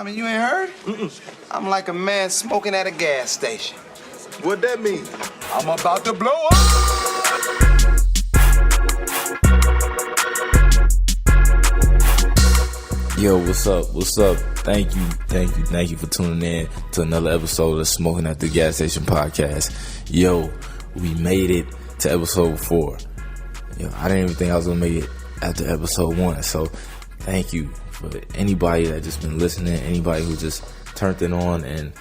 I mean, you ain't heard? I'm like a man smoking at a gas station. What that mean? I'm about to blow up! Yo, what's up? What's up? Thank you for tuning in to another episode of Smoking at the Gas Station podcast. Yo, we made it to episode 4. Yo, I didn't even think I was gonna make it after episode 1. So, thank you for anybody that just been listening, anybody who just turned it on and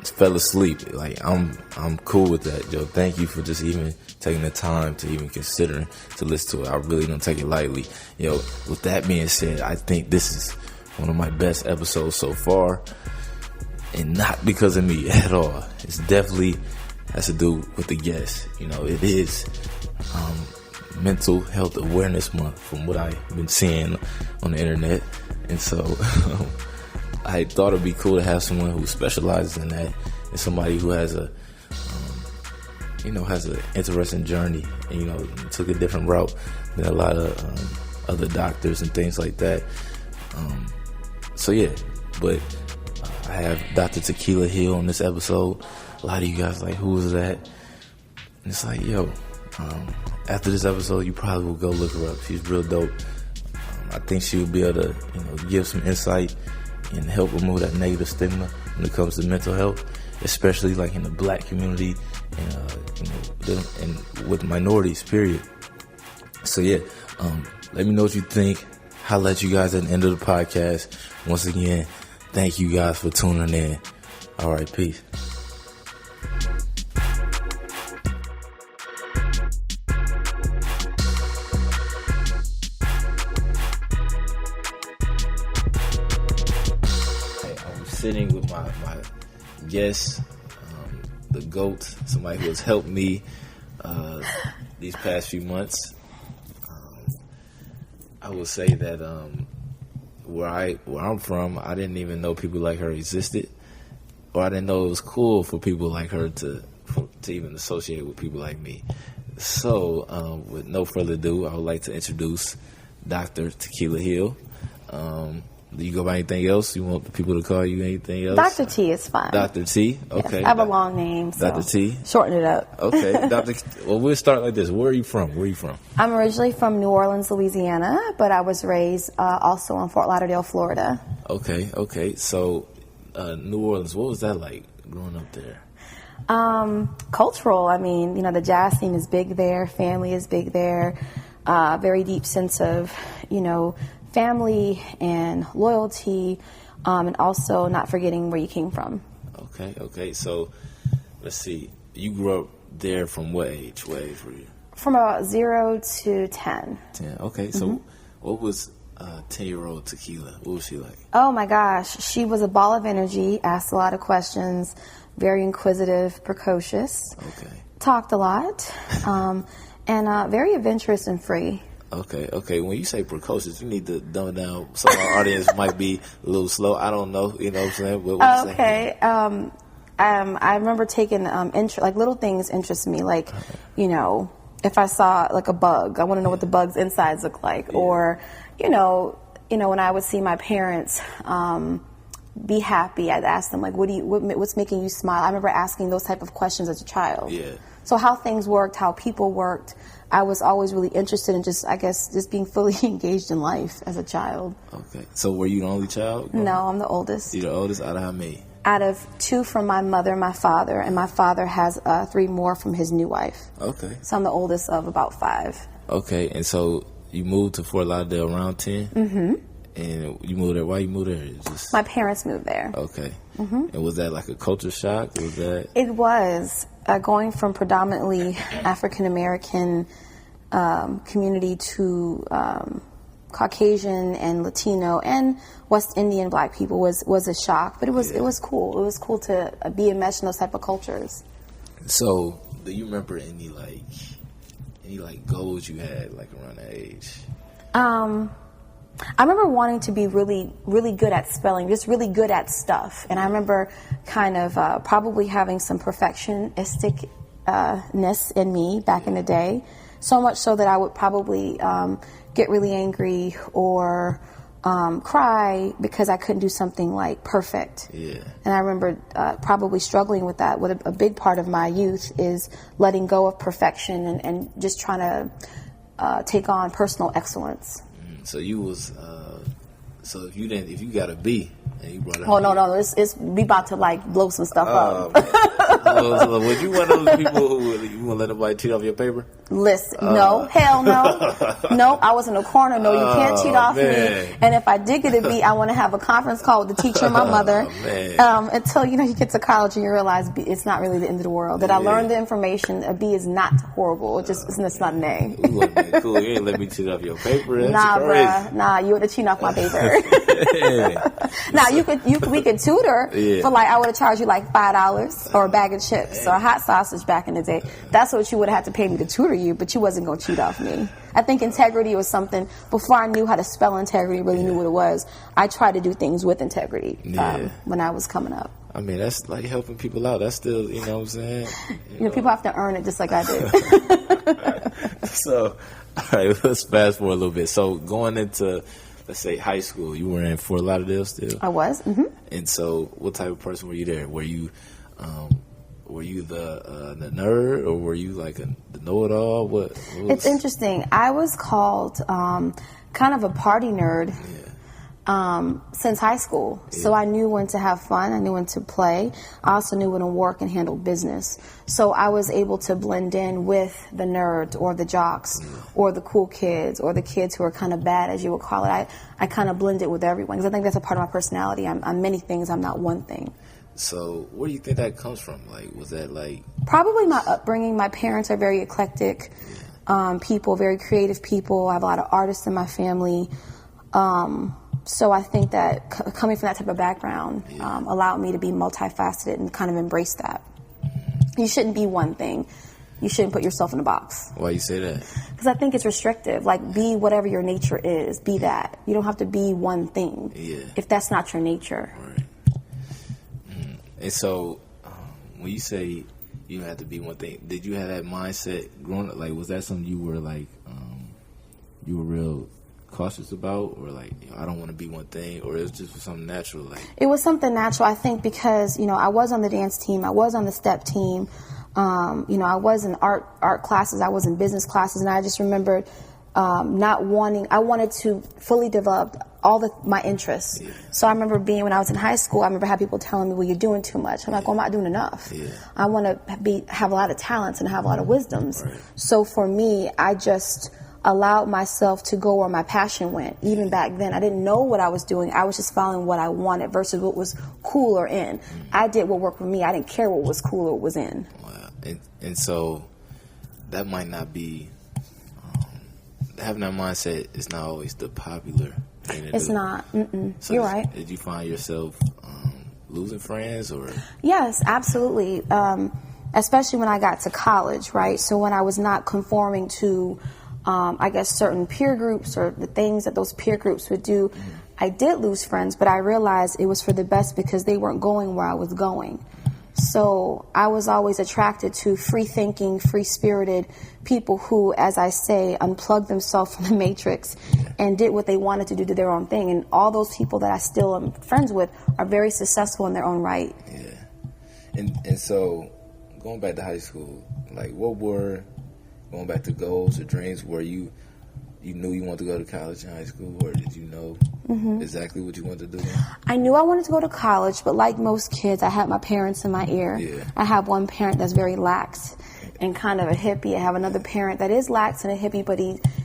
fell asleep. Like, I'm cool with that, yo. Thank you for just even taking the time to even considering to listen to it. I really don't take it lightly. Yo, with that being said, I think this is one of my best episodes so far, and not because of me at all. It's definitely has to do with the guests. You know, it is Mental Health Awareness Month from what I've been seeing on the internet, and so I thought it'd be cool to have someone who specializes in that, and somebody who has a has an interesting journey, and took a different route than a lot of other doctors and things like that. But I have Dr. Tequilla Hill on this episode. A lot of you guys like, who is that? And it's like, yo, after this episode, you probably will go look her up. She's real dope. I think she will be able to, give some insight and help remove that negative stigma when it comes to mental health, especially like in the black community and with minorities, period. So let me know what you think. I'll at you guys at the end of the podcast. Once again, thank you guys for tuning in. All right, peace. I'm sitting with my guest, the GOAT, somebody who has helped me these past few months. I will say that where I'm from, I didn't even know people like her existed, or I didn't know it was cool for people like her to even associate with people like me. So, with no further ado, I would like to introduce Dr. Tequilla Hill. Do you go by anything else? You want the people to call you anything else? Dr. T is fine. Dr. T? Okay. Yes, I have a long name, so Dr. T? shorten it up. Okay. Well, we'll start like this. Where are you from? I'm originally from New Orleans, Louisiana, but I was raised also in Fort Lauderdale, Florida. Okay. So, New Orleans, what was that like growing up there? Cultural. I mean, the jazz scene is big there. Family is big there. Very deep sense of, family and loyalty, and also not forgetting where you came from. Okay. So, let's see. You grew up there from what age? What age were you? From about 0 to 10. 10. Okay. Mm-hmm. So, what was 10-year-old Tequilla? What was she like? Oh my gosh, she was a ball of energy. Asked a lot of questions. Very inquisitive, precocious. Okay. Talked a lot, and very adventurous and free. Okay. When you say precocious, you need to dumb it down. Some of our audience might be a little slow. I don't know. You know what I'm saying? What Okay. I remember taking little things interest me. Like, if I saw like a bug, I want to know what the bug's insides look like. Yeah. Or, when I would see my parents be happy, I'd ask them like, what's making you smile? I remember asking those type of questions as a child. Yeah. So how things worked, how people worked. I was always really interested in just being fully engaged in life as a child. Okay. So were you the only child? No, I'm the oldest. You're the oldest out of how many? Out of 2 from my mother and my father, and my father has 3 more from his new wife. Okay. So I'm the oldest of about 5. Okay. And so you moved to Fort Lauderdale around 10? Mm-hmm. And you moved there. Why you moved there? My parents moved there. Okay. Mm-hmm. And was that like a culture shock? It was. Going from predominantly African-American community to Caucasian and Latino and West Indian black people was a shock. But it was cool. It was cool to be enmeshed in those type of cultures. So, do you remember any goals you had like around that age? I remember wanting to be really, really good at spelling, just really good at stuff. And I remember kind of probably having some perfectionistic ness in me back in the day. So much so that I would probably get really angry or cry because I couldn't do something like perfect. Yeah. And I remember probably struggling with that. What a big part of my youth is letting go of perfection and just trying to take on personal excellence. So you was so if you got a B and you brought it. Oh no, it's we about to like blow some stuff up. So would you one of those people who you wouldn't let nobody cheat off your paper? Listen, no, hell no. No, I was in the corner. No, you can't cheat off me. And if I did get a B, I want to have a conference call with the teacher and my mother until you get to college and you realize it's not really the end of the world. That I learned the information. A B is not horrible. It's not an A. Ooh, cool. You ain't let me cheat off your paper. That's nah, crazy. Bruh. Nah, you would have cheated off my paper. Now we could tutor for like I would have charged you like $5 or a bag of chips or a hot sausage back in the day. That's what you would have had to pay me to tutor you, but you wasn't gonna cheat off me. I think integrity was something before I knew how to spell integrity, really knew what it was. I tried to do things with integrity when I was coming up. I mean, that's like helping people out. That's still, you know what I'm saying? People have to earn it just like I did. So, all right, let's fast forward a little bit. So, going into, let's say, high school, you were in Fort Lauderdale still? I was. Mm-hmm. And so, what type of person were you there? Were you the nerd, or were you like the know-it-all? What It's interesting. I was called kind of a party nerd since high school. Yeah. So I knew when to have fun. I knew when to play. I also knew when to work and handle business. So I was able to blend in with the nerds or the jocks or the cool kids or the kids who are kind of bad, as you would call it. I kind of blended with everyone because I think that's a part of my personality. I'm many things. I'm not one thing. So where do you think that comes from? Like, was that like... Probably my upbringing. My parents are very eclectic people, very creative people. I have a lot of artists in my family. So I think that coming from that type of background allowed me to be multifaceted and kind of embrace that. You shouldn't be one thing. You shouldn't put yourself in a box. Why you say that? Because I think it's restrictive. Like, be whatever your nature is. Be that. You don't have to be one thing if that's not your nature. Right. And so, when you say you don't have to be one thing, did you have that mindset growing up? Like, was that something you were like, you were real cautious about, or like, I don't want to be one thing, or it was just something natural? Like, it was something natural, I think, because I was on the dance team, I was on the step team, I was in art classes, I was in business classes, and I just remembered I wanted to fully develop all my interests. Yeah. So I remember when I was in high school, I remember having people telling me, well, you're doing too much. I'm like, well, I'm not doing enough. Yeah. I want to have a lot of talents and have a lot of wisdoms. Right. So for me, I just allowed myself to go where my passion went. Even back then, I didn't know what I was doing. I was just following what I wanted versus what was cool or in. I did what worked for me. I didn't care what was cool or what was in. Wow. And so that might not be... having that mindset is not always the popular thing to It's do. not. So you're right. Did you find yourself losing friends, or? Yes, absolutely. Especially when I got to college, right? So when I was not conforming to, I guess, certain peer groups or the things that those peer groups would do, I did lose friends, but I realized it was for the best because they weren't going where I was going. So I was always attracted to free-thinking, free-spirited people who, as I say, unplugged themselves from the matrix and did what they wanted to do to their own thing. And all those people that I still am friends with are very successful in their own right. Yeah. And so going back to high school, like what were, going back to goals or dreams, were you knew you wanted to go to college in high school, or did you know exactly what you wanted to do? I knew I wanted to go to college, but like most kids, I had my parents in my ear. Yeah. I have one parent that's very lax and kind of a hippie. I have another parent that is lax and a hippie, but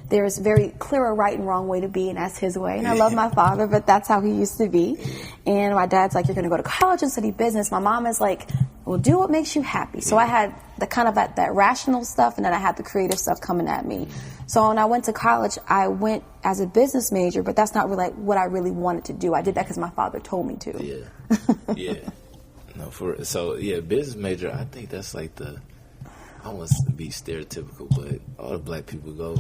there's very clear a right and wrong way to be, and that's his way. And I love my father, but that's how he used to be. And my dad's like, you're going to go to college and study business. My mom is like, well, do what makes you happy. So I had the kind of that rational stuff, and then I had the creative stuff coming at me. So when I went to college, I went as a business major, but that's not really what I really wanted to do. I did that because my father told me to. Yeah. Yeah. No, business major, I think that's like I want to be stereotypical, but all the black people go,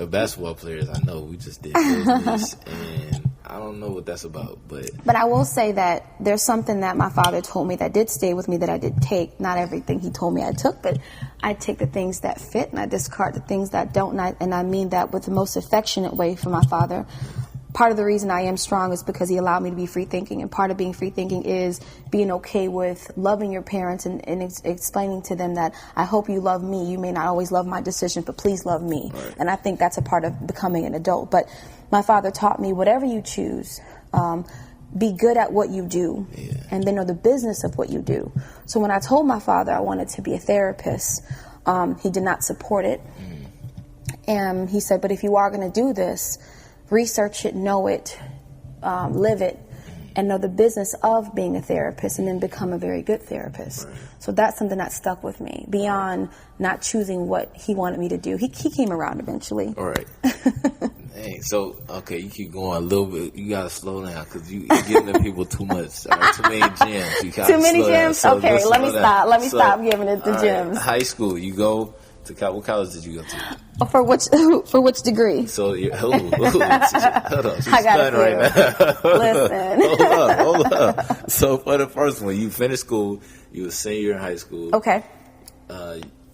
basketball players, I know, we just did business, and I don't know what that's about. But I will say that there's something that my father told me that did stay with me that I did take. Not everything he told me I took, but I take the things that fit and I discard the things that don't. And I mean that with the most affectionate way for my father. part of the reason I am strong is because he allowed me to be free thinking. And part of being free thinking is being okay with loving your parents and explaining to them that I hope you love me. You may not always love my decision, but please love me. Right. And I think that's a part of becoming an adult. But my father taught me, whatever you choose, be good at what you do, and then know the business of what you do. So when I told my father I wanted to be a therapist, he did not support it. And he said, but if you are going to do this, research it, know it, live it, and know the business of being a therapist, and then become a very good therapist. Right. So that's something that stuck with me, beyond not choosing what he wanted me to do. He came around eventually. All right. Dang, so, okay, you keep going a little bit. You got to slow down because you're giving the people too much. Too many gems. You too many gems? So okay, let me stop. Let me stop giving it the gems. Right, high school, you go to what college did you go to? For which degree? So, hold on. She's I got stunned right now. Listen. Hold up. So, for the first one, you finished school. You were a senior in high school. Okay.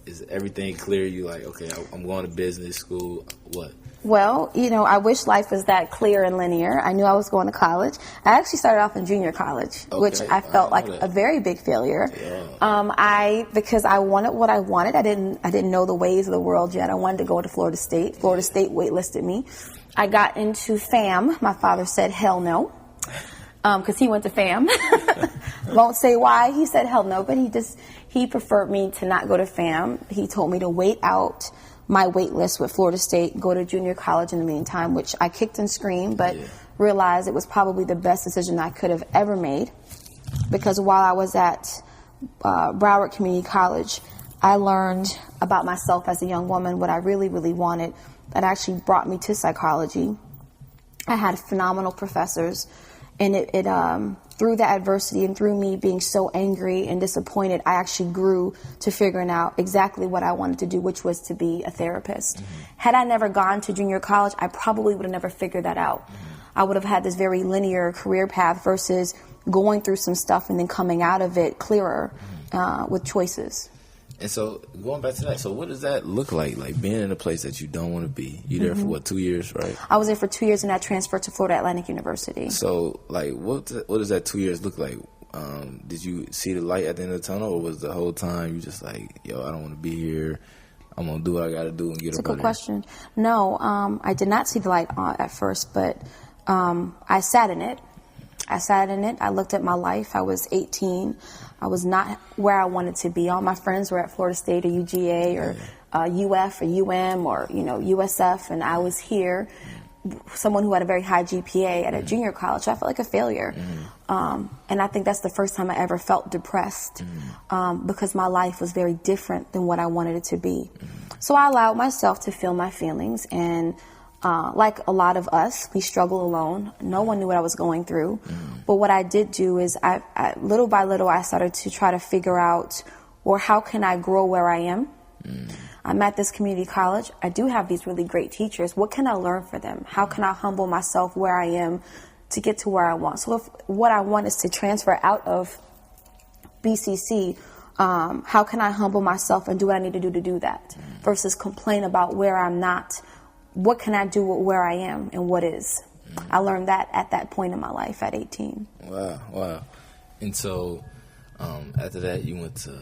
Is everything clear? You like, okay, I'm going to business school. What? Well, I wish life was that clear and linear. I knew I was going to college. I actually started off in junior college, which I felt like a very big failure. Yeah. Because I wanted what I wanted. I didn't know the ways of the world yet. I wanted to go to Florida State. Florida State waitlisted me. I got into FAM. My father said, hell no. Because he went to FAM. Won't say why. He said hell no, but he preferred me to not go to FAM. He told me to wait out my wait list with Florida State, go to junior college in the meantime, which I kicked and screamed, but realized it was probably the best decision I could have ever made. Because while I was at Broward Community College, I learned about myself as a young woman, what I really, really wanted. That actually brought me to psychology. I had phenomenal professors, and it through that adversity and through me being so angry and disappointed, I actually grew to figuring out exactly what I wanted to do, which was to be a therapist. Mm-hmm. Had I never gone to junior college, I probably would have never figured that out. Mm-hmm. I would have had this very linear career path versus going through some stuff and then coming out of it clearer with choices. And so, going back to that, so what does that look like being in a place that you don't want to be? You there for 2 years, right? I was there for 2 years, and I transferred to Florida Atlantic University. So, what does that 2 years look like? Did you see the light at the end of the tunnel, or was the whole time you just like, yo, I don't want to be here, I'm going to do what I got to do and get That's up a good question. No, I did not see the light at first, but I sat in it. I looked at my life. I was 18. I was not where I wanted to be. All my friends were at Florida State or UGA or UF or UM or, USF, and I was here, someone who had a very high GPA at a junior college. So I felt like a failure. And I think that's the first time I ever felt depressed because my life was very different than what I wanted it to be. So I allowed myself to feel my feelings, and like a lot of us, we struggle alone. No one knew what I was going through. But what I did do is I little by little, I started to try to figure out, well, how can I grow where I am? I'm at this community college. I do have these really great teachers. What can I learn from them? How can I humble myself where I am to get to where I want? So if what I want is to transfer out of BCC, how can I humble myself and do what I need to do that versus complain about where I'm not? What can I do with where I am and what is? I learned that at that point in my life at 18. Wow. And so after that, you went to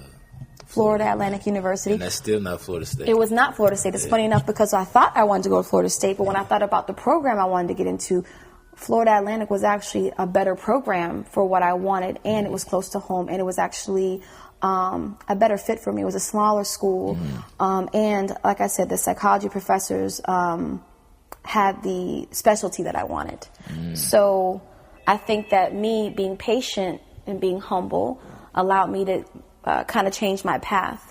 Florida Atlantic University. And that's still not Florida State. It was not Florida State. It's funny enough because I thought I wanted to go to Florida State, but when I thought about the program I wanted to get into, Florida Atlantic was actually a better program for what I wanted, and it was close to home, and it was actually a better fit for me. It was a smaller school, and like I said, the psychology professors had the specialty that I wanted. So I think that me being patient and being humble allowed me to kind of change my path.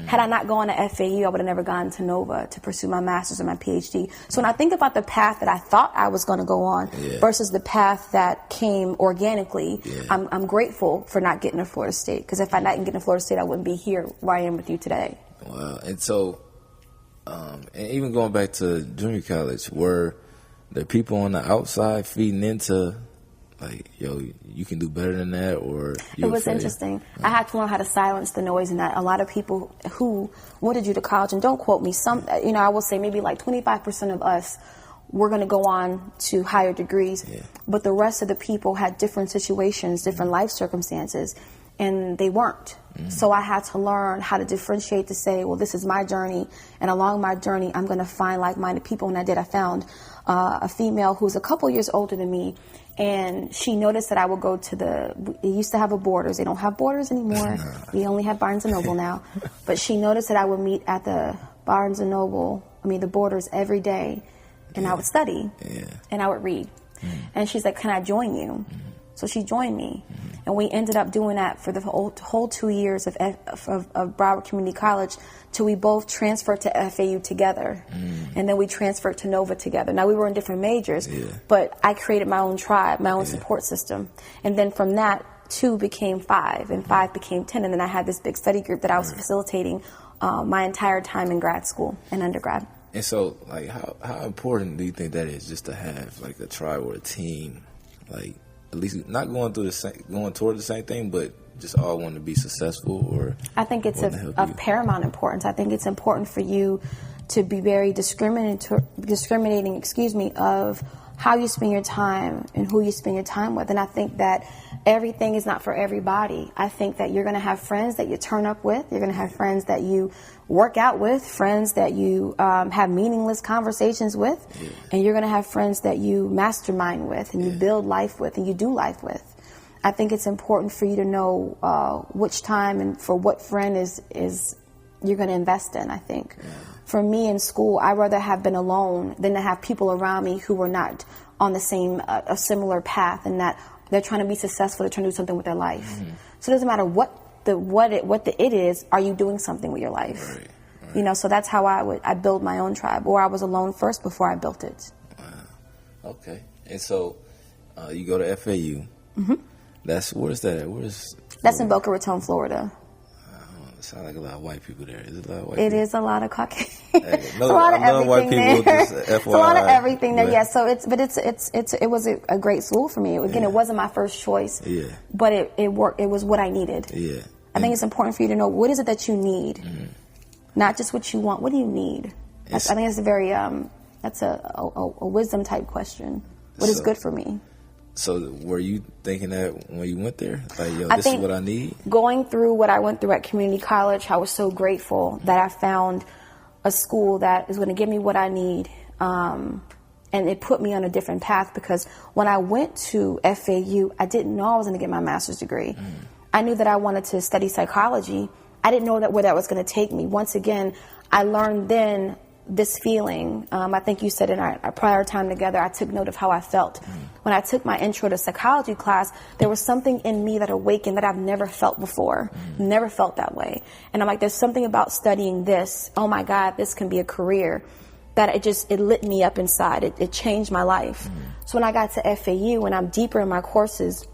Had I not gone to FAU, I would have never gone to Nova to pursue my master's and my PhD. So when I think about the path that I thought I was going to go on versus the path that came organically, I'm grateful for not getting to Florida State. Because if I didn't get to Florida State, I wouldn't be here where I am with you today. Wow. And so, and even going back to junior college, were the people on the outside feeding into, like, yo, you can do better than that, or it was interesting. I had to learn how to silence the noise, and that a lot of people who wanted you to college, and don't quote me, some, I will say maybe like 25% of us we're going to go on to higher degrees. Yeah. But the rest of the people had different situations, different life circumstances, and they weren't. So I had to learn how to differentiate to say, well, this is my journey, and along my journey, I'm going to find like-minded people. And I did. I found a female who's a couple years older than me, and she noticed that I would go to they used to have a Borders. They don't have Borders anymore. We only have Barnes & Noble now. But she noticed that I would meet at the Barnes & Noble, the Borders every day, and I would study, and I would read. And she's like, can I join you? So she joined me. And we ended up doing that for the whole 2 years of Broward Community College till we both transferred to FAU together. And then we transferred to Nova together. Now, we were in different majors, but I created my own tribe, my own support system. And then from that, 2 became 5, and 5 became 10. And then I had this big study group that I was facilitating my entire time in grad school and undergrad. And so, like, how important do you think that is, just to have like a tribe or a team, like, at least not going toward the same thing, but just all want to be successful? Or I think it's of paramount importance. I think it's important for you to be very discriminating, of how you spend your time and who you spend your time with. And I think that everything is not for everybody. I think that you're going to have friends that you turn up with. You're going to have friends that you work out with, friends that you have meaningless conversations with, and you're going to have friends that you mastermind with and you build life with and you do life with. I think it's important for you to know which time and for what friend is you're going to invest in, I think. For me in school, I'd rather have been alone than to have people around me who were not on the same, a similar path, and that they're trying to be successful, they're trying to do something with their life. So it doesn't matter what it is, are you doing something with your life? Right. So that's how I build my own tribe, or I was alone first before I built it. Wow. Okay. And so you go to FAU. Where's that at? That's in Boca Raton, Florida. It sounds like a lot of white people there. Is it a lot of white people? It is a lot of Caucasian. It's a lot of everything there. It's a lot of everything there. Yeah. So it was a great school for me. Again, it wasn't my first choice. Yeah. But it worked. It was what I needed. Yeah. I think it's important for you to know what is it that you need, not just what you want. What do you need? I think it's a very that's a wisdom type question. What is good for me? So were you thinking that when you went there? Like, this is what I need? Going through what I went through at community college, I was so grateful that I found a school that is going to give me what I need. And it put me on a different path, because when I went to FAU, I didn't know I was going to get my master's degree. I knew that I wanted to study psychology. I didn't know where that was going to take me. Once again, I learned then this feeling. I think you said in our prior time together, I took note of how I felt. When I took my intro to psychology class, there was something in me that awakened that I've never felt before. Never felt that way. And I'm like, there's something about studying this. Oh my God, this can be a career. That it lit me up inside. It changed my life. So when I got to FAU and I'm deeper in my courses,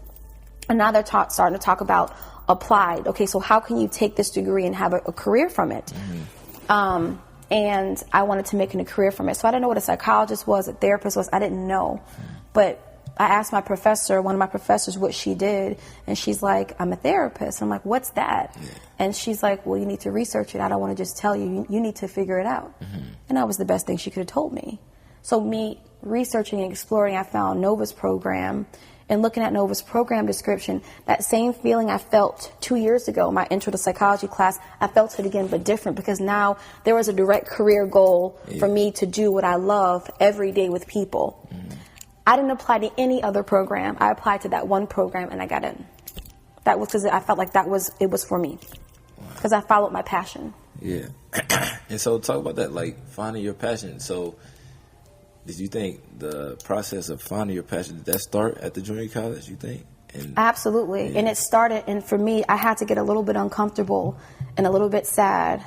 and now they're starting to talk about applied. Okay, so how can you take this degree and have a career from it? And I wanted to make a career from it. So I didn't know what a psychologist was, a therapist was. I didn't know. But I asked one of my professors, what she did. And she's like, I'm a therapist. I'm like, what's that? And she's like, well, you need to research it. I don't want to just tell you. You need to figure it out. And that was the best thing she could have told me. So me researching and exploring, I found Nova's program. And looking at Nova's program description, that same feeling I felt 2 years ago, my intro to psychology class, I felt it again, but different, because now there was a direct career goal for me to do what I love every day with people. I didn't apply to any other program. I applied to that one program and I got in. That was because I felt like it was for me, because I followed my passion. Yeah. And so talk about that, like finding your passion. So did you think the process of finding your passion, did that start at the junior college, you think? Absolutely. And it started, and for me, I had to get a little bit uncomfortable and a little bit sad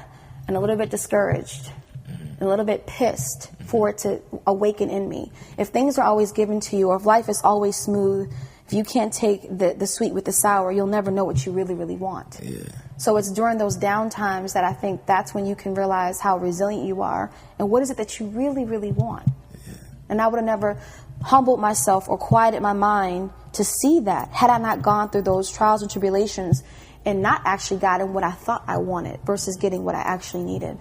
and a little bit discouraged and a little bit pissed for it to awaken in me. If things are always given to you, or if life is always smooth, if you can't take the sweet with the sour, you'll never know what you really, really want. So it's during those down times that I think that's when you can realize how resilient you are and what is it that you really, really want. And I would have never humbled myself or quieted my mind to see that had I not gone through those trials and tribulations and not actually gotten what I thought I wanted versus getting what I actually needed.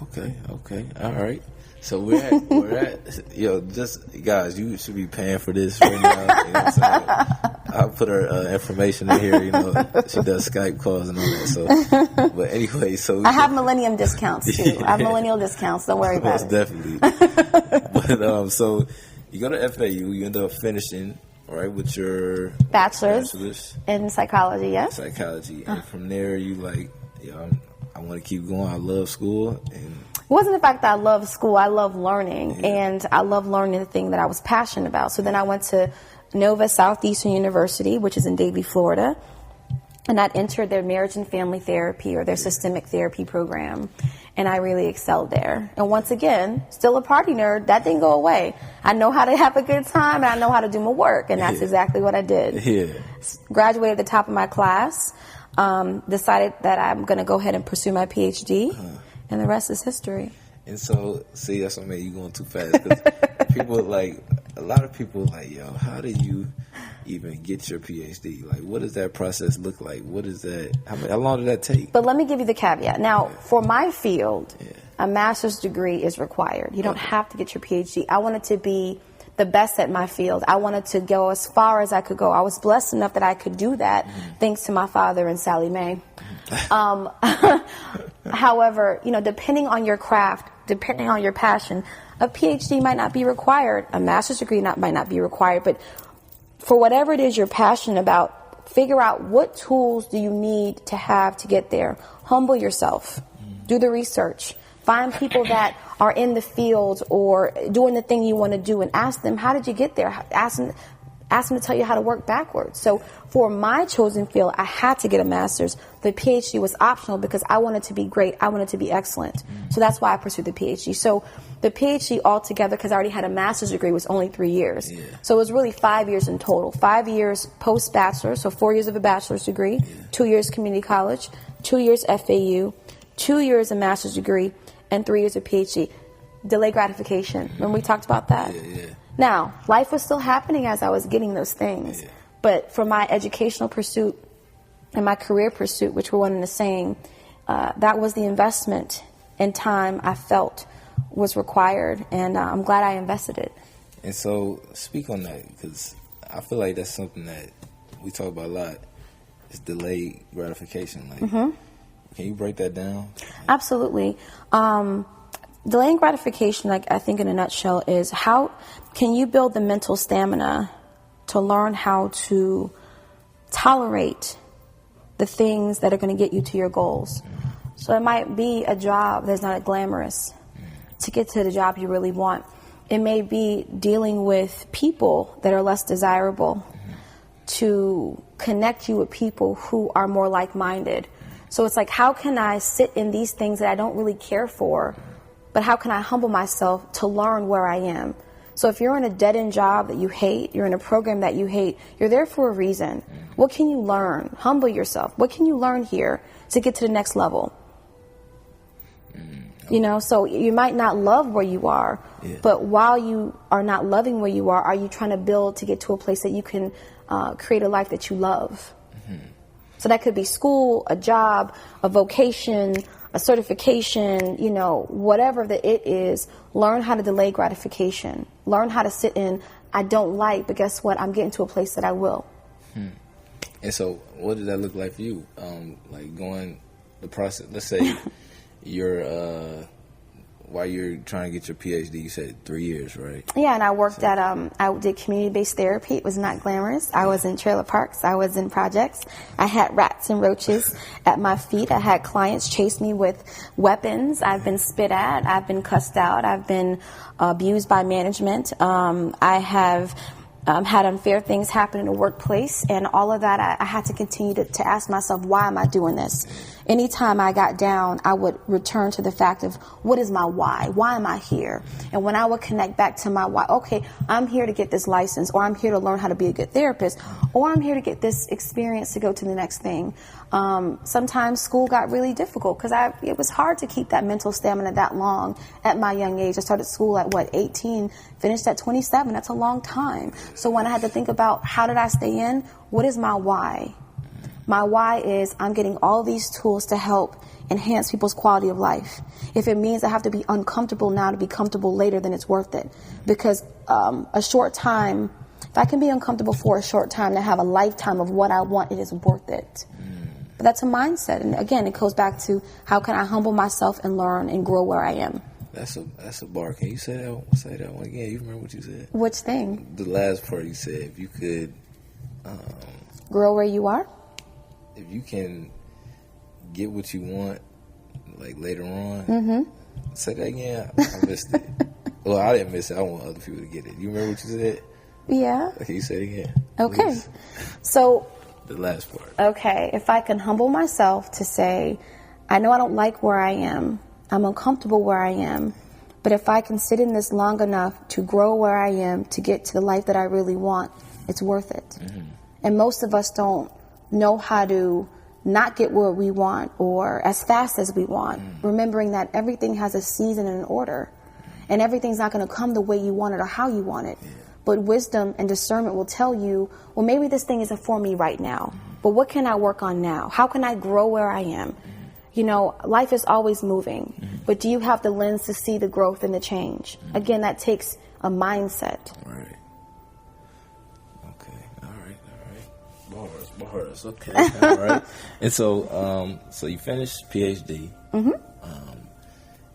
Okay. All right. So we're at, yo, just, guys, you should be paying for this right now. You know what I'm saying? I'll put her information in here, you know. She does Skype calls and all that. So, but anyway, so. I have millennium discounts, too. I have millennial discounts. Don't worry about it. Definitely. But, so, you go to FAU, you end up finishing, right, with your bachelor's in psychology, yes. Psychology. And from there, you like, yo, I want to keep going. I love school. And it wasn't the fact that I love school. I love learning, and I love learning the thing that I was passionate about. So then I went to Nova Southeastern University, which is in Davie, Florida, and I entered their marriage and family therapy or their systemic therapy program, and I really excelled there. And once again, still a party nerd. That didn't go away. I know how to have a good time, and I know how to do my work, and that's exactly what I did. Yeah. Graduated at the top of my class, decided that I'm going to go ahead and pursue my PhD. And the rest is history. And so, see, that's what made you going too fast. Because people like, a lot of people like, yo, how do you even get your PhD? Like, what does that process look like? What is that? How long did that take? But let me give you the caveat. Now, for my field, a master's degree is required. You don't have to get your PhD. I wanted to be the best at my field. I wanted to go as far as I could go. I was blessed enough that I could do that, thanks to my father and Sally Mae. However, you know, depending on your craft, depending on your passion, a PhD might not be required. A master's degree might not be required. But for whatever it is you're passionate about, figure out what tools do you need to have to get there. Humble yourself. Do the research. Find people that are in the field or doing the thing you want to do and ask them, how did you get there? Ask them to tell you how to work backwards. So for my chosen field, I had to get a master's. The PhD was optional because I wanted to be great. I wanted to be excellent. So that's why I pursued the PhD. So the PhD altogether, because I already had a master's degree, was only 3 years. So it was really 5 years in total. 5 years post-bachelor, so 4 years of a bachelor's degree, 2 years community college, 2 years FAU, 2 years a master's degree, and 3 years of PhD. Delayed gratification. Remember we talked about that? Now, life was still happening as I was getting those things. But for my educational pursuit and my career pursuit, which were one and the same, that was the investment in time I felt was required. And I'm glad I invested it. And so, speak on that, because I feel like that's something that we talk about a lot. It's delayed gratification. Like, can you break that down? Absolutely. Delaying gratification, like I think in a nutshell, is how can you build the mental stamina to learn how to tolerate the things that are going to get you to your goals. So it might be a job that's not glamorous to get to the job you really want. It may be dealing with people that are less desirable to connect you with people who are more like-minded. So it's like, how can I sit in these things that I don't really care for, but how can I humble myself to learn where I am? So if you're in a dead-end job that you hate, you're in a program that you hate, you're there for a reason. What can you learn? Humble yourself. What can you learn here to get to the next level? You know, so you might not love where you are, but while you are not loving where you are you trying to build to get to a place that you can create a life that you love? So that could be school, a job, a vocation, a certification, you know, whatever that it is. Learn how to delay gratification. Learn how to sit in, I don't like, but guess what? I'm getting to a place that I will. And so what did that look like for you? Like going the process, let's say you're, while you're trying to get your PhD, you said 3 years, right? Yeah, and I worked at, I did community-based therapy. It was not glamorous. I was in trailer parks. I was in projects. I had rats and roaches at my feet. I had clients chase me with weapons. I've been spit at. I've been cussed out. I've been abused by management. I have had unfair things happen in the workplace, and all of that, I had to continue to ask myself, why am I doing this? Anytime I got down, I would return to the fact of, what is my why? Why am I here? And when I would connect back to my why, okay, I'm here to get this license, or I'm here to learn how to be a good therapist, or I'm here to get this experience to go to the next thing. Sometimes school got really difficult because it was hard to keep that mental stamina that long at my young age. I started school at 18, finished at 27. That's a long time. So when I had to think about how did I stay in, what is my why? My why is I'm getting all these tools to help enhance people's quality of life. If it means I have to be uncomfortable now to be comfortable later, then it's worth it. Because a short time, if I can be uncomfortable for a short time to have a lifetime of what I want, it is worth it. But that's a mindset. And again, it goes back to how can I humble myself and learn and grow where I am. That's a bar. Can you say that one again? You remember what you said? Which thing? The last part you said, if you could... grow where you are? If you can get what you want, like later on, say that again. I missed it. Well, I didn't miss it. I want other people to get it. You remember what you said? Yeah. Can you say it again? Okay. Please? So... the last part. Okay, if I can humble myself to say, I know I don't like where I am. I'm uncomfortable where I am. But if I can sit in this long enough to grow where I am, to get to the life that I really want, it's worth it. And most of us don't know how to not get where we want or as fast as we want, remembering that everything has a season and an order. And everything's not going to come the way you want it or how you want it. But wisdom and discernment will tell you, well, maybe this thing isn't for me right now. But what can I work on now? How can I grow where I am? You know, life is always moving. But do you have the lens to see the growth and the change? Again, that takes a mindset. Right. Okay. All right. Bars. Okay. All right. And so, so you finished PhD.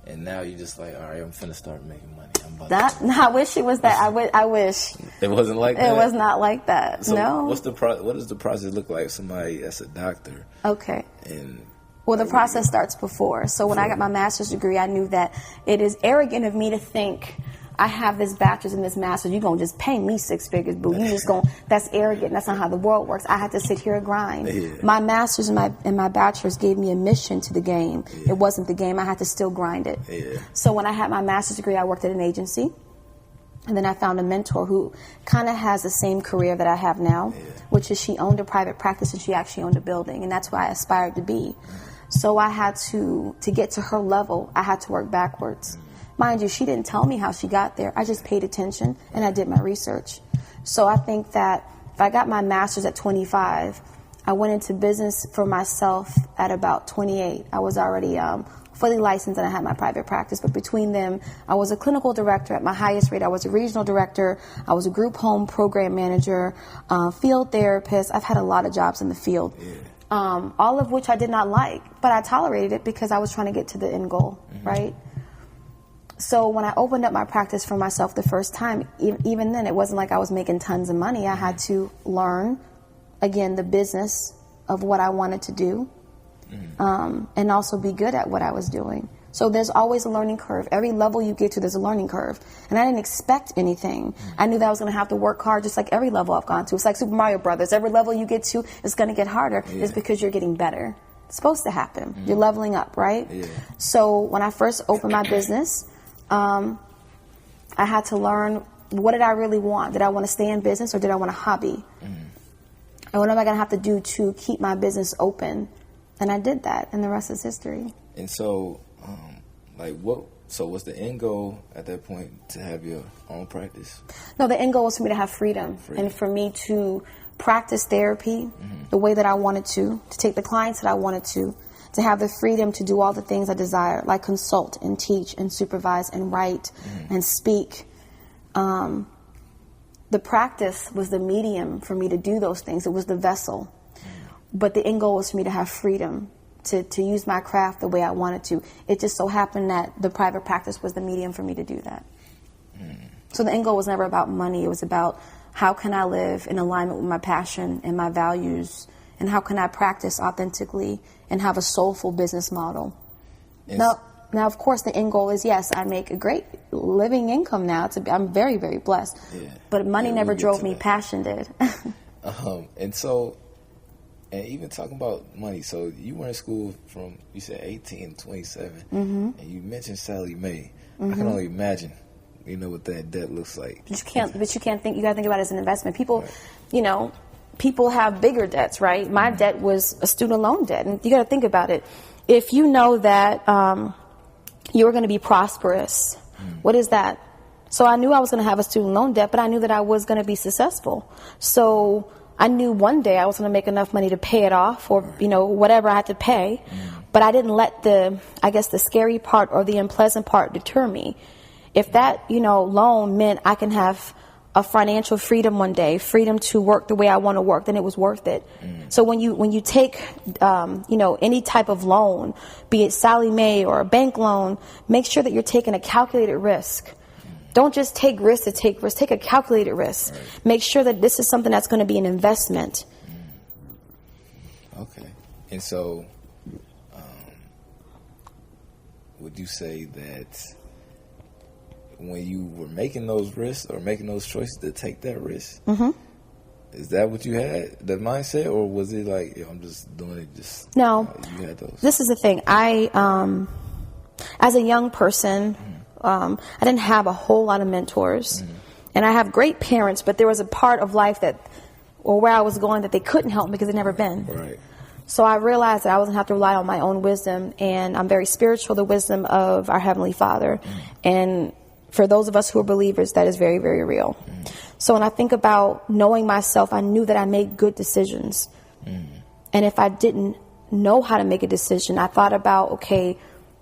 And now you're just like, all right, I'm finna start making money. I wish it was that. I wish. It wasn't like that? It was not like that. So no. What does the process look like? Somebody that's a doctor. Okay. And well, the process starts before. So when I got my master's degree, I knew that it is arrogant of me to think I have this bachelor's and this master's. You're going to just pay me six figures, boo. You just going, that's arrogant. That's not how the world works. I had to sit here and grind. Yeah. My master's and my bachelor's gave me a mission to the game. Yeah. It wasn't the game. I had to still grind it. Yeah. So when I had my master's degree, I worked at an agency. And then I found a mentor who kind of has the same career that I have now, which is she owned a private practice and she actually owned a building. And that's where I aspired to be. So I had to get to her level, I had to work backwards. Mind you, she didn't tell me how she got there. I just paid attention and I did my research. So I think that if I got my master's at 25, I went into business for myself at about 28. I was already fully licensed and I had my private practice. But between them, I was a clinical director at my highest rate. I was a regional director. I was a group home program manager, field therapist. I've had a lot of jobs in the field, all of which I did not like. But I tolerated it because I was trying to get to the end goal, right? So when I opened up my practice for myself the first time, even then, it wasn't like I was making tons of money. I had to learn, again, the business of what I wanted to do, and also be good at what I was doing. So there's always a learning curve. Every level you get to, there's a learning curve. And I didn't expect anything. I knew that I was going to have to work hard just like every level I've gone to. It's like Super Mario Brothers. Every level you get to, it's going to get harder. It's because you're getting better. It's supposed to happen. You're leveling up, right? So when I first opened my business, I had to learn, what did I really want? Did I want to stay in business or did I want a hobby? And what am I going to have to do to keep my business open? And I did that, and the rest is history. And so, so was the end goal at that point to have your own practice? No, the end goal was for me to have freedom. And for me to practice therapy the way that I wanted to take the clients that I wanted to have the freedom to do all the things I desire, like consult and teach and supervise and write and speak. The practice was the medium for me to do those things. It was the vessel. But the end goal was for me to have freedom to use my craft the way I wanted to. It just so happened that the private practice was the medium for me to do that. So the end goal was never about money. It was about how can I live in alignment with my passion and my values, and how can I practice authentically and have a soulful business model. Now, of course, the end goal is, yes, I make a great living income now. I'm very, very blessed. But money never drove me. Passion did. And even talking about money, so you were in school from, you said 18 to 27, and you mentioned Sally Mae. I can only imagine, what that debt looks like. But you can't think, you got to think about it as an investment. People, people have bigger debts, right? My debt was a student loan debt, and you got to think about it. If you know that you're going to be prosperous, what is that? So I knew I was going to have a student loan debt, but I knew that I was going to be successful. So I knew one day I was going to make enough money to pay it off, or, whatever I had to pay. But I didn't let the scary part or the unpleasant part deter me. If that, loan meant I can have a financial freedom one day, freedom to work the way I want to work, then it was worth it. So when you take, any type of loan, be it Sallie Mae or a bank loan, make sure that you're taking a calculated risk. Don't just take risks to take risks. Take a calculated risk. Right. Make sure that this is something that's going to be an investment. Okay. And so, would you say that when you were making those risks or making those choices to take that risk, is that what you had, that mindset, or was it like, I'm just doing it just... No. You had those? This is the thing. I, as a young person, I didn't have a whole lot of mentors. And I have great parents, but there was a part of life where I was going that they couldn't help me because they'd never been. Right. So I realized that I wasn't have to rely on my own wisdom, and I'm very spiritual, the wisdom of our Heavenly Father. And for those of us who are believers, that is very, very real. So when I think about knowing myself, I knew that I made good decisions. And if I didn't know how to make a decision, I thought about, okay,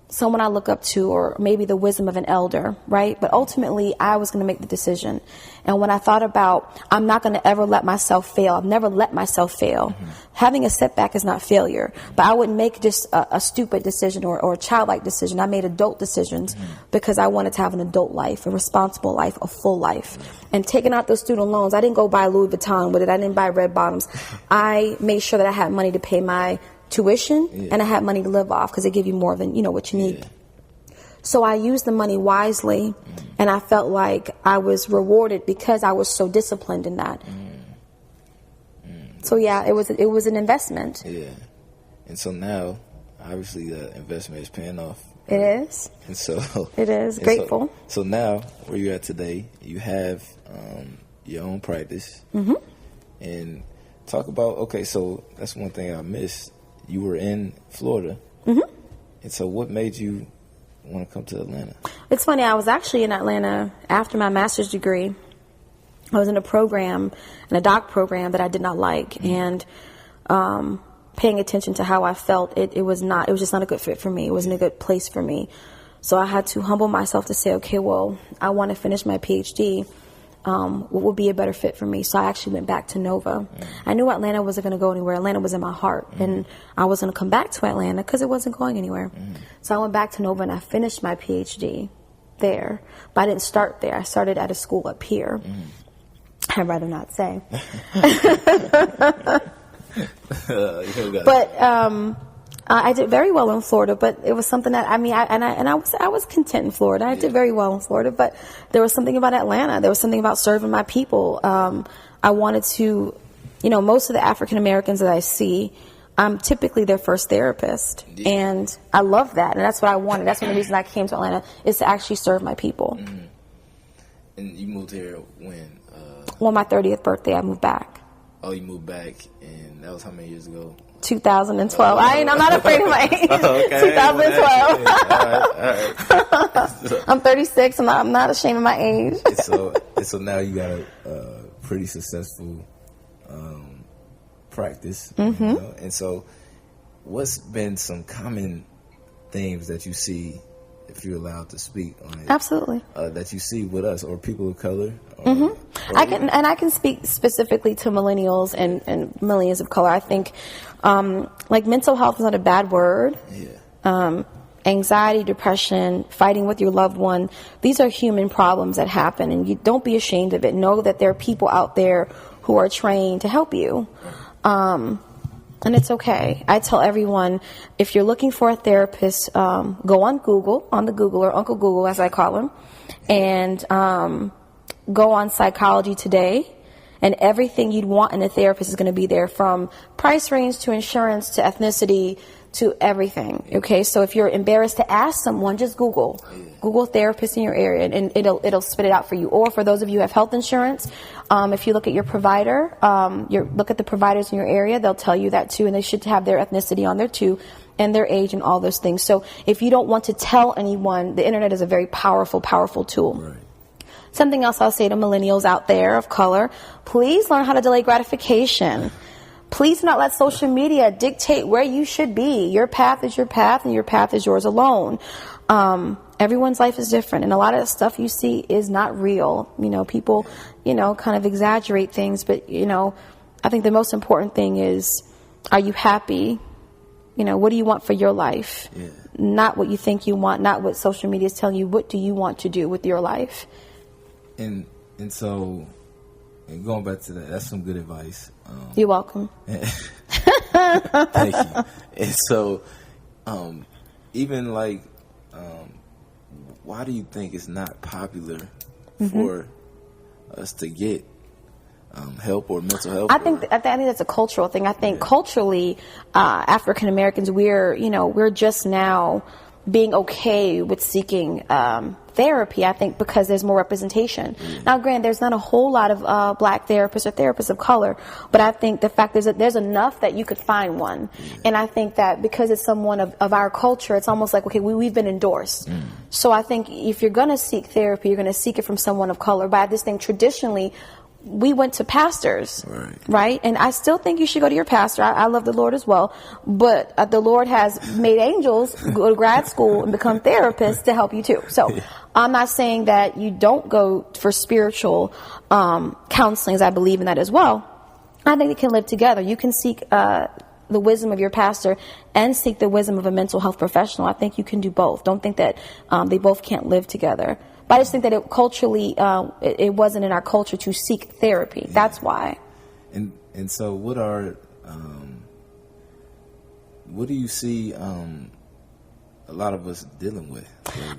someone I look up to, or maybe the wisdom of an elder, right? But ultimately, I was going to make the decision. And when I thought about, I'm not going to ever let myself fail. I've never let myself fail. Having a setback is not failure. But I wouldn't make just a stupid decision or a childlike decision. I made adult decisions because I wanted to have an adult life, a responsible life, a full life. And taking out those student loans, I didn't go buy Louis Vuitton with it. I didn't buy red bottoms. I made sure that I had money to pay my tuition, and I had money to live off because they give you more than what you need. So I used the money wisely, and I felt like I was rewarded because I was so disciplined in that. So yeah, it was an investment. Yeah. And so now, obviously, the investment is paying off. Right? It is. And so it is grateful. So now, where you're at today, you have your own practice, and talk about. Okay, so that's one thing I missed. You were in Florida, and so what made you want to come to Atlanta? It's funny, I was actually in Atlanta after my master's degree. I was in a program, a doc program that I did not like, and paying attention to how I felt, it was just not a good fit for me. It wasn't a good place for me. So I had to humble myself to say, okay, well, I want to finish my PhD. What would be a better fit for me? So I actually went back to Nova. I knew Atlanta wasn't going to go anywhere. Atlanta was in my heart, and I was going to come back to Atlanta because it wasn't going anywhere. So I went back to Nova, and I finished my PhD there. But I didn't start there. I started at a school up here. I'd rather not say. But I did very well in Florida, but it was something that I was content in Florida. I did very well in Florida, but there was something about Atlanta. There was something about serving my people. I wanted to, most of the African Americans that I see, I'm typically their first therapist, and I love that, and that's what I wanted. That's one of the reasons I came to Atlanta, is to actually serve my people. And you moved here when? On my 30th birthday, I moved back. Oh, you moved back, and that was how many years ago? 2012. I'm not afraid of my age. 2012. All right. I'm 36. I'm not ashamed of my age. So now you got a pretty successful practice. And so what's been some common themes that you see, if you're allowed to speak on it? Absolutely. That you see with us or people of color? I can speak specifically to millennials and millions of color. I think like mental health is not a bad word. Anxiety, depression, fighting with your loved one, these are human problems that happen, and you don't be ashamed of it. Know that there are people out there who are trained to help you. And it's okay. I tell everyone, if you're looking for a therapist, go on Google, on the Google, or Uncle Google as I call him, and go on Psychology Today, and everything you'd want in a therapist is going to be there, from price range to insurance to ethnicity to everything. Okay, so if you're embarrassed to ask someone, just Google therapist in your area, and it'll spit it out for you. Or for those of you who have health insurance, if you look at your provider, look at the providers in your area, they'll tell you that too, and they should have their ethnicity on there too, and their age and all those things. So if you don't want to tell anyone, the internet is a very powerful, powerful tool. Right. Something else I'll say to millennials out there of color, please learn how to delay gratification. Please do not let social media dictate where you should be. Your path is your path, and your path is yours alone. Everyone's life is different, and a lot of the stuff you see is not real. People, kind of exaggerate things, but, I think the most important thing is, are you happy? What do you want for your life? Yeah. Not what you think you want, not what social media is telling you. What do you want to do with your life? And so, going back to that, that's some good advice. You're welcome. Thank you. And so, even like, why do you think it's not popular for us to get help or mental health? I think that's a cultural thing. I think culturally, African Americans, we're just now being okay with seeking therapy. I think because there's more representation. Now, granted, there's not a whole lot of black therapists or therapists of color, but I think the fact is that there's enough that you could find one. And I think that because it's someone of our culture, it's almost like, okay, we've been endorsed. So I think if you're going to seek therapy, you're going to seek it from someone of color. But I just think traditionally, we went to pastors, right? And I still think you should go to your pastor. I love the Lord as well. But the Lord has made angels go to grad school and become therapists to help you too. So I'm not saying that you don't go for spiritual counseling, as I believe in that as well. I think it can live together. You can seek the wisdom of your pastor and seek the wisdom of a mental health professional. I think you can do both. Don't think that they both can't live together. But I just think that culturally, it wasn't in our culture to seek therapy. That's why. And so, what do you see a lot of us dealing with?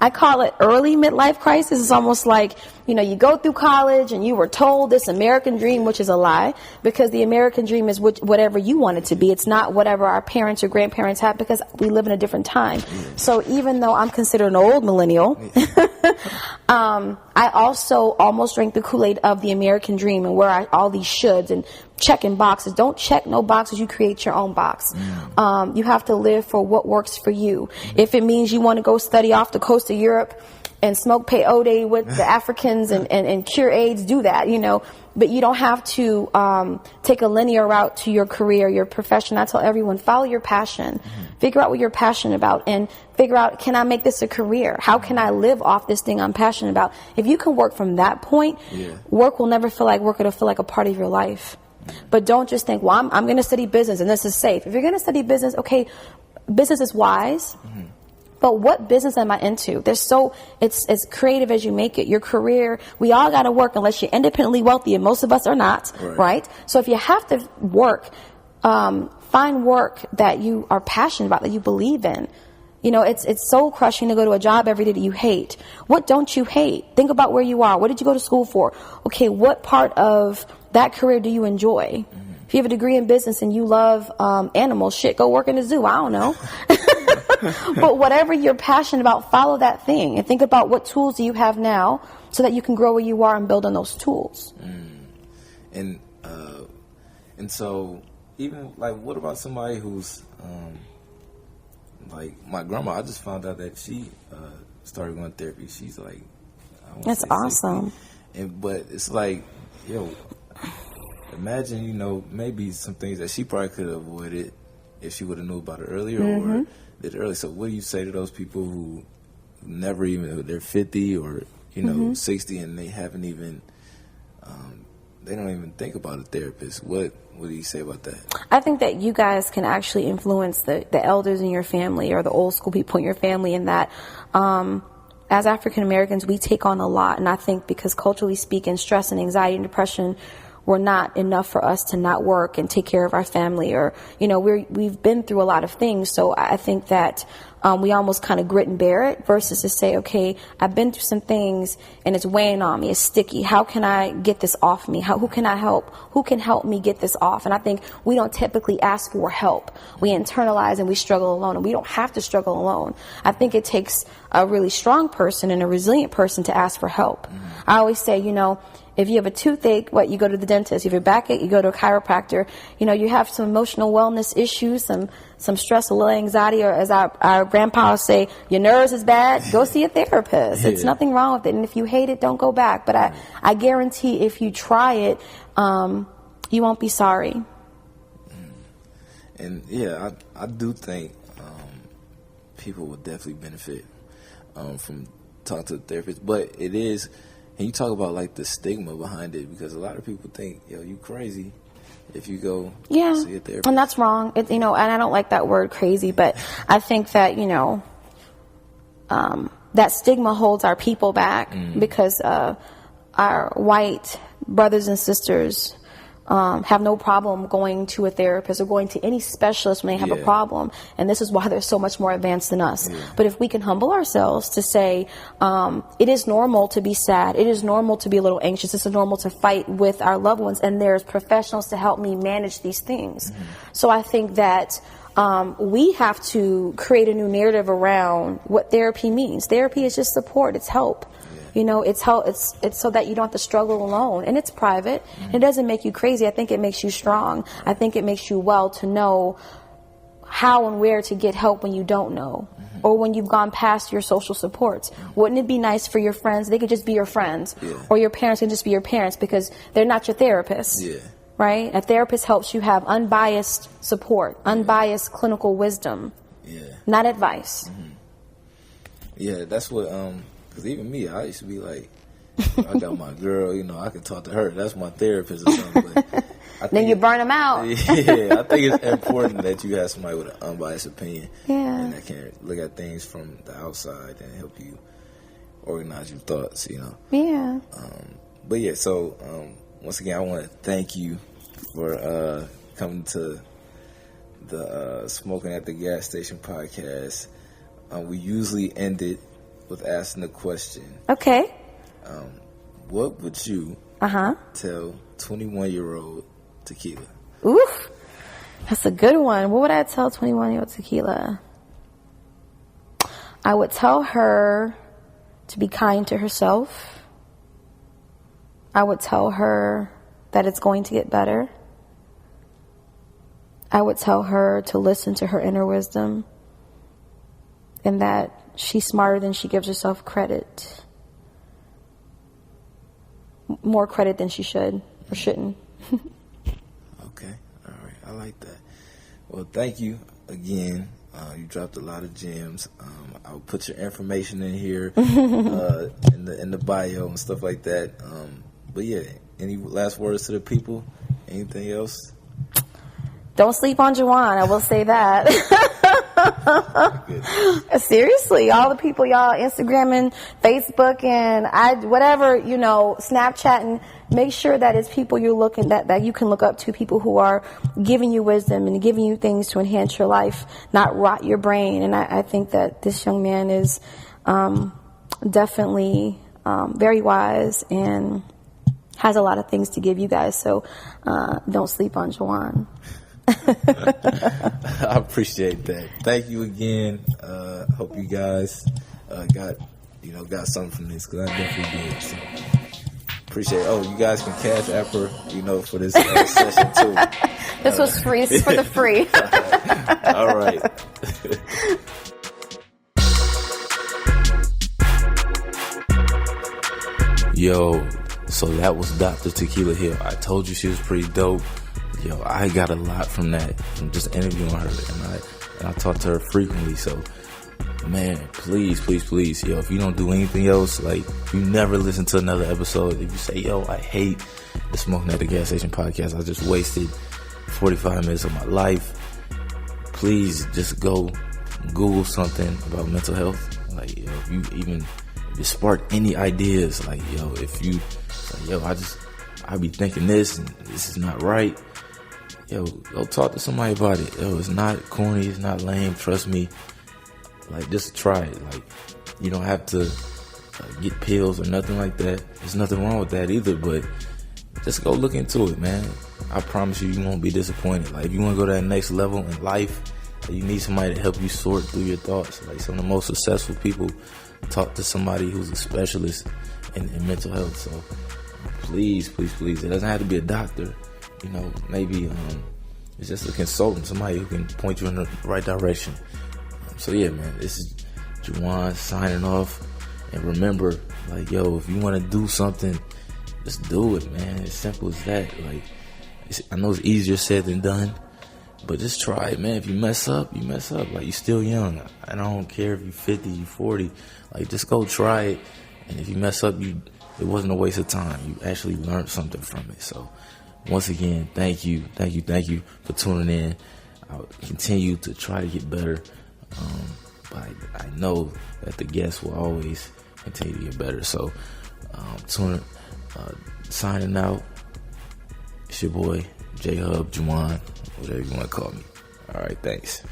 I call it early midlife crisis. It's almost like, you go through college and you were told this American dream, which is a lie, because the American dream is whatever you want it to be. It's not whatever our parents or grandparents had, because we live in a different time. So even though I'm considered an old millennial, I also almost drank the Kool-Aid of the American dream and where all these shoulds and checking boxes. Don't check no boxes. You create your own box. You have to live for what works for you. If it means you want to go study off the coast of Europe and smoke peyote with the Africans and cure AIDS, do that, But you don't have to take a linear route to your career, your profession. I tell everyone, follow your passion. Figure out what you're passionate about and figure out, can I make this a career? How can I live off this thing I'm passionate about? If you can work from that point, work will never feel like work. It'll feel like a part of your life. But don't just think, well, I'm going to study business and this is safe. If you're going to study business, okay, business is wise. But what business am I into? It's as creative as you make it. Your career, we all got to work unless you're independently wealthy, and most of us are not, right? So if you have to work, find work that you are passionate about, that you believe in. It's soul crushing to go to a job every day that you hate. What don't you hate? Think about where you are. What did you go to school for? Okay, what part of that career do you enjoy? If you have a degree in business and you love animals, go work in a zoo. I don't know. But whatever you're passionate about, follow that thing and think about what tools do you have now so that you can grow where you are and build on those tools. And so even like, what about somebody who's like my grandma? I just found out that she started going to therapy. She's like, that's awesome. But it's like, imagine, maybe some things that she probably could have avoided if she would have knew about it earlier or did it early. So what do you say to those people who never even, they're 50 or, 60 and they haven't even, they don't even think about a therapist? What do you say about that? I think that you guys can actually influence the elders in your family or the old school people in your family in that, as African Americans, we take on a lot. And I think because culturally speaking, stress and anxiety and depression were not enough for us to not work and take care of our family, or, we've been through a lot of things. So I think that we almost kind of grit and bear it versus to say, okay, I've been through some things and it's weighing on me. It's sticky. How can I get this off me? Who can I help? Who can help me get this off? And I think we don't typically ask for help. We internalize and we struggle alone, and we don't have to struggle alone. I think it takes a really strong person and a resilient person to ask for help. I always say, if you have a toothache, you go to the dentist. If you have a backache, you go to a chiropractor. You have some emotional wellness issues, some stress, a little anxiety, or as our grandpa say, your nerves is bad, go see a therapist. Yeah. It's nothing wrong with it. And if you hate it, don't go back. But I guarantee if you try it, you won't be sorry. And yeah, I do think people would definitely benefit from talking to the therapist. But it is, and you talk about like the stigma behind it, because a lot of people think, you crazy if you go see a therapist. And that's wrong. And I don't like that word crazy, but I think that, that stigma holds our people back because our white brothers and sisters have no problem going to a therapist or going to any specialist when they have a problem. And this is why they're so much more advanced than us. Yeah. But if we can humble ourselves to say, it is normal to be sad. It is normal to be a little anxious. It's normal to fight with our loved ones. And there's professionals to help me manage these things. So I think that we have to create a new narrative around what therapy means. Therapy is just support. It's help. It's help. It's so that you don't have to struggle alone, and it's private. It doesn't make you crazy. I think it makes you strong. I think it makes you well to know how and where to get help when you don't know, or when you've gone past your social supports. Wouldn't it be nice for your friends? They could just be your friends, or your parents can just be your parents because they're not your therapist. Yeah. Right? A therapist helps you have unbiased support, unbiased clinical wisdom, not advice. Yeah, that's what. Because even me, I used to be like, I got my girl, I can talk to her. That's my therapist or something. But then you burn them out. Yeah, I think it's important that you have somebody with an unbiased opinion. Yeah. And that can look at things from the outside and help you organize your thoughts, Yeah. But yeah, so once again, I want to thank you for coming to the Smoking at the Gas Station podcast. We usually end it with asking the question. Okay. What would you tell 21-year-old Tequilla? Oof. That's a good one. What would I tell 21-year-old Tequilla? I would tell her to be kind to herself. I would tell her that it's going to get better. I would tell her to listen to her inner wisdom, and that she's smarter than she gives herself credit. More credit than she should or shouldn't. Okay. All right. I like that. Well, thank you again. You dropped a lot of gems. I'll put your information in here in the bio and stuff like that. But yeah, any last words to the people? Anything else? Don't sleep on Juwan. I will say that. Seriously, all the people y'all Instagramming, Facebook, and whatever, Snapchatting, make sure that it's people you're looking that you can look up to, people who are giving you wisdom and giving you things to enhance your life, not rot your brain. And I think that this young man is definitely very wise and has a lot of things to give you guys. So don't sleep on Juwan. I appreciate that. Thank you again. Hope you guys got something from this, because I definitely did. So appreciate it. Oh, you guys can cash app her, for this session too. This was free. This is for the free. All right. Yo, so that was Dr. Tequilla Hill. I told you she was pretty dope. Yo, I got a lot from that, from just interviewing her, and I talk to her frequently. So, man, please, yo, if you don't do anything else, like, if you never listen to another episode, if you say, yo, I hate the Smoking at the Gas Station podcast, I just wasted 45 minutes of my life, please just go Google something about mental health. Like, yo, if you spark any ideas, like, yo, I be thinking this and this is not right. Yo, go talk to somebody about it. Yo, it's not corny, it's not lame, trust me. Like, just try it. Like, you don't have to get pills or nothing like that. There's nothing wrong with that either, but just go look into it, man. I promise you won't be disappointed. Like, if you want to go to that next level in life, you need somebody to help you sort through your thoughts. Like, some of the most successful people talk to somebody who's a specialist in mental health. So please. It doesn't have to be a doctor. You know, maybe it's just a consultant, somebody who can point you in the right direction. So yeah, man, this is Juwan signing off. And remember, like, yo, if you want to do something, just do it, man. As simple as that. Like, I know it's easier said than done, but just try it, man. If you mess up, you mess up. Like, you're still young. I don't care if you're 50, you're 40. Like, just go try it. And if you mess up, it wasn't a waste of time. You actually learned something from it. So, once again, thank you for tuning in. I'll continue to try to get better. But I know that the guests will always continue to get better. So, signing out. It's your boy, J-Hub, Juwan, whatever you want to call me. All right, thanks.